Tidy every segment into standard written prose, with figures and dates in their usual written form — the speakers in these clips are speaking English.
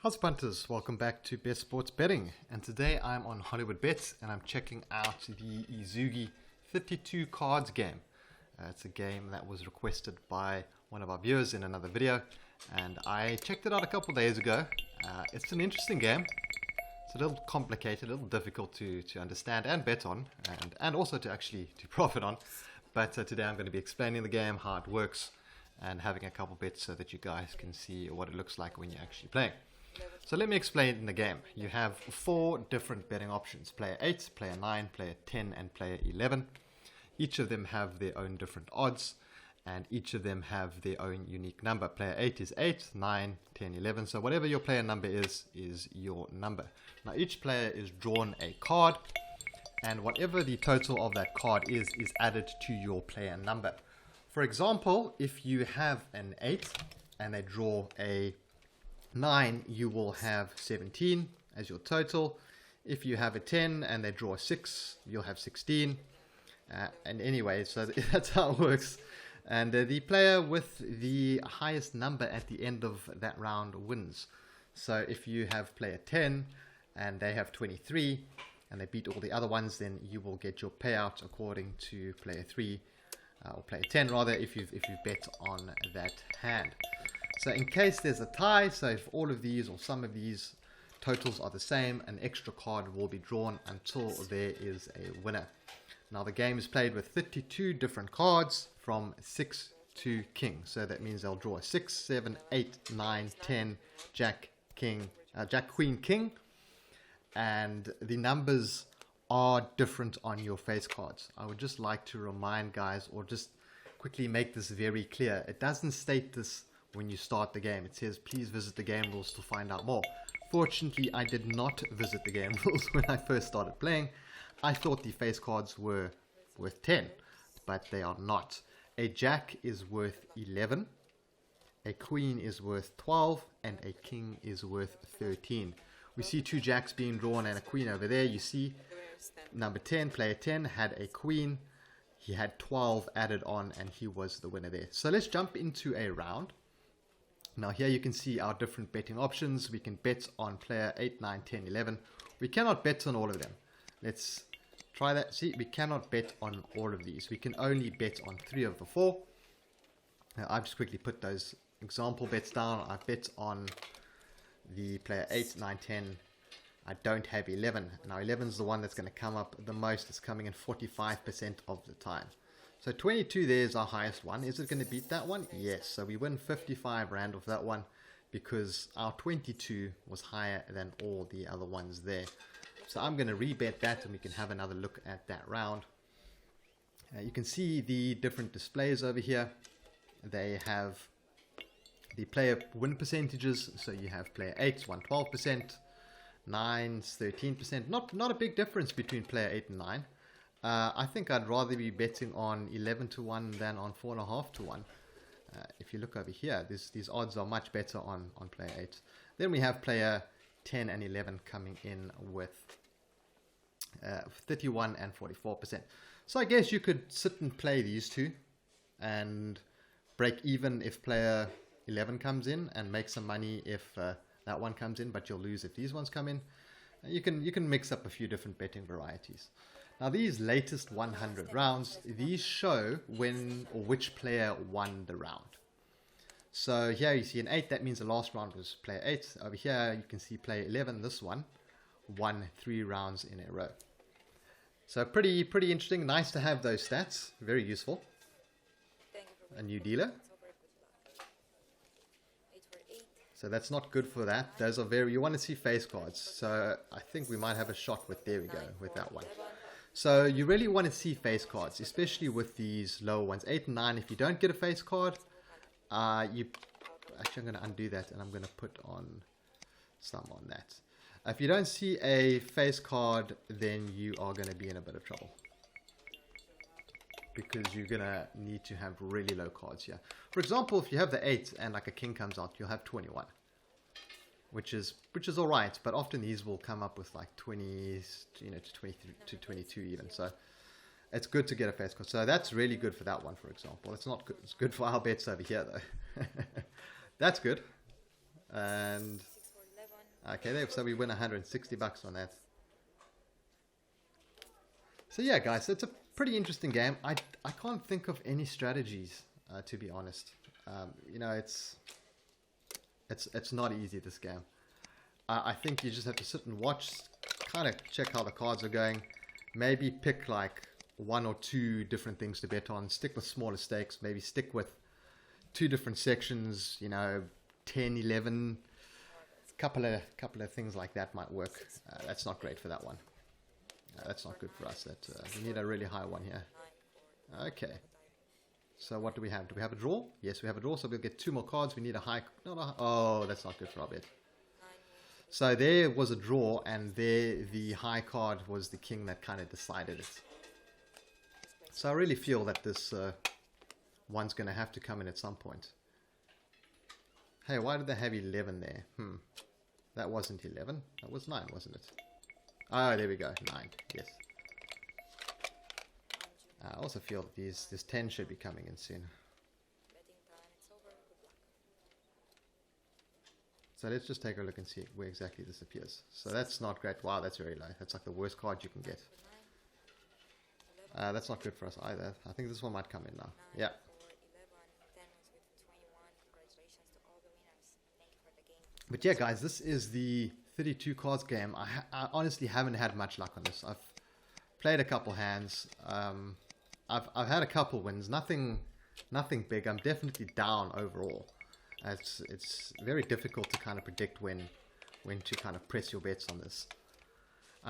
How's punters? Welcome back to Best Sports Betting, and today I'm on Hollywoodbets and I'm checking out the Ezugi 52 cards game. It's a game that was requested by one of our viewers in another video, and I checked it out a couple days ago. It's an interesting game. It's a little complicated, a little difficult to understand and bet on, and also to actually to profit on. But today I'm going to be explaining the game, how it works, and having a couple bets so that you guys can see what it looks like when you're actually playing. So let me explain the game. You have 4 different betting options: player 8, player 9, player 10, and player 11. Each of them have their own different odds, and each of them have their own unique number. Player 8 is 8, 9, 10, 11. So whatever your player number is your number. Now each player is drawn a card, and whatever the total of that card is added to your player number. For example, if you have an 8 and they draw a 9, you will have 17 as your total. If you have a 10 and they draw a 6, you'll have 16. And anyway, so that's how it works. And the player with the highest number at the end of that round wins. So if you have player 10 and they have 23 and they beat all the other ones, then you will get your payout according to player 3 or player 10 rather, if you've bet on that hand. So in case there's a tie, so if all of these or some of these totals are the same, an extra card will be drawn until there is a winner. Now the game is played with 52 different cards from 6 to king. So that means they'll draw a 6, 7, 8, 9, 10, jack, king, jack, queen, king. And the numbers are different on your face cards. I would just like to remind guys, or just quickly make this very clear. It doesn't state this when you start the game. It says please visit the game rules to find out more. Fortunately, I did not visit the game rules when I first started playing. I thought the face cards were worth 10, but they are not. A jack is worth 11, a queen is worth 12, and a king is worth 13. We see 2 jacks being drawn and a queen over there. You see number 10, player 10, had a queen. He had 12 added on and he was the winner there. So let's jump into a round. Now here you can see our different betting options. We can bet on player 8, 9, 10, 11. We cannot bet on all of them. Let's try that. See, we cannot bet on all of these. We can only bet on 3 of the 4. Now I've just quickly put those example bets down. I bet on the player 8, 9, 10. I don't have 11. Now 11 is the one that's going to come up the most. It's coming in 45% of the time. So 22 there is our highest one. Is it going to beat that one? Yes. So we win 55 Rand off that one because our 22 was higher than all the other ones there. So I'm going to rebet that and we can have another look at that round. You can see the different displays over here. They have the player win percentages. So you have player 8's won 12%, 9's 13%. Not a big difference between player 8 and 9. I think I'd rather be betting on 11 to 1 than on 4.5 to 1. If you look over here, these odds are much better on player 8. Then we have player 10 and 11 coming in with 31 and 44%. So I guess you could sit and play these two and break even if player 11 comes in and make some money if that one comes in, but you'll lose if these ones come in. You can mix up a few different betting varieties. Now these latest 100 rounds, these show when or which player won the round. So here you see an 8, that means the last round was player 8. Over here you can see player 11, this one, won 3 rounds in a row. So pretty interesting, nice to have those stats, very useful. A new dealer. So that's not good for that. Those are very, you want to see face cards. So I think we might have a shot with, there we go, with that one. So you really want to see face cards, especially with these lower ones, 8 and 9. If you don't get a face card, actually I'm going to undo that and I'm going to put on some on that. If you don't see a face card, then you are going to be in a bit of trouble, because you're going to need to have really low cards here. For example, if you have the 8 and like a king comes out, you'll have 21. Which is all right, but often these will come up with like 20, to 23 to 22 even. So it's good to get a face card. So that's really good for that one, for example. It's not good. It's good for our bets over here, though. That's good. And Okay, there, so we win 160 bucks on that. So yeah, guys, so it's a pretty interesting game. I can't think of any strategies, to be honest. You know, it's not easy, this game. I think you just have to sit and watch, kind of check how the cards are going. Maybe pick like 1 or 2 different things to bet on. Stick with smaller stakes. Maybe stick with 2 different sections. You know, 10, 11. Couple of things like that might work. That's not great for that one. That's not good for us. We need a really high one here. Okay. So what do we have? Do we have a draw? Yes, we have a draw. So we'll get 2 more cards. We need a high. Oh, that's not good for our bet. So there was a draw, and there the high card was the king that kind of decided it. So I really feel that this one's going to have to come in at some point. Hey, why did they have 11 there? That wasn't 11. That was 9, wasn't it? Oh, there we go. 9. Yes. I also feel that this 10 should be coming in soon. So let's just take a look and see where exactly this appears. So that's not great. Wow, that's very low. That's like the worst card you can get. That's not good for us either. I think this one might come in now. Yeah. But yeah, guys, this is the 32 cards game. I honestly haven't had much luck on this. I've played a couple hands. I've had a couple wins. Nothing big. I'm definitely down overall. It's very difficult to kind of predict when to kind of press your bets on this.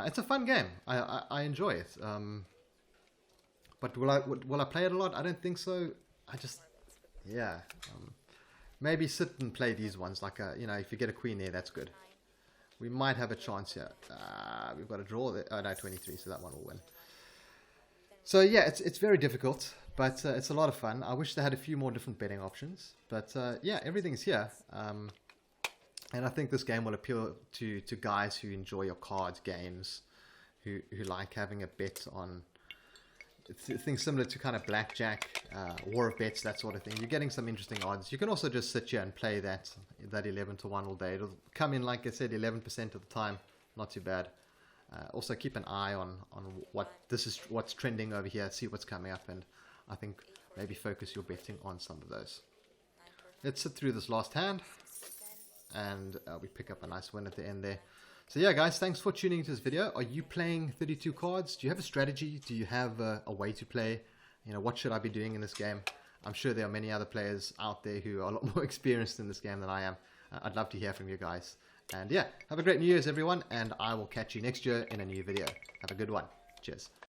It's a fun game. I enjoy it. But will I play it a lot? I don't think so. Yeah. Maybe sit and play these ones. Like you know, if you get a queen there, that's good. We might have a chance here. We've got a draw there. Oh no, 23. So that one will win. So yeah, it's very difficult, but it's a lot of fun. I wish they had a few more different betting options. But yeah, everything's here. And I think this game will appeal to guys who enjoy your cards games, who like having a bet on things similar to kind of blackjack, war of bets, that sort of thing. You're getting some interesting odds. You can also just sit here and play that 11 to 1 all day. It'll come in, like I said, 11% of the time. Not too bad. Also keep an eye on what's trending over here. See what's coming up, and I think maybe focus your betting on some of those. Let's sit through this last hand, and we pick up a nice win at the end there. So yeah, guys, thanks for tuning into this video. Are you playing 32 cards? Do you have a strategy? Do you have a way to play? You know, what should I be doing in this game? I'm sure there are many other players out there who are a lot more experienced in this game than I am. I'd love to hear from you guys. And yeah, have a great New Year's, everyone, and I will catch you next year in a new video. Have a good one. Cheers.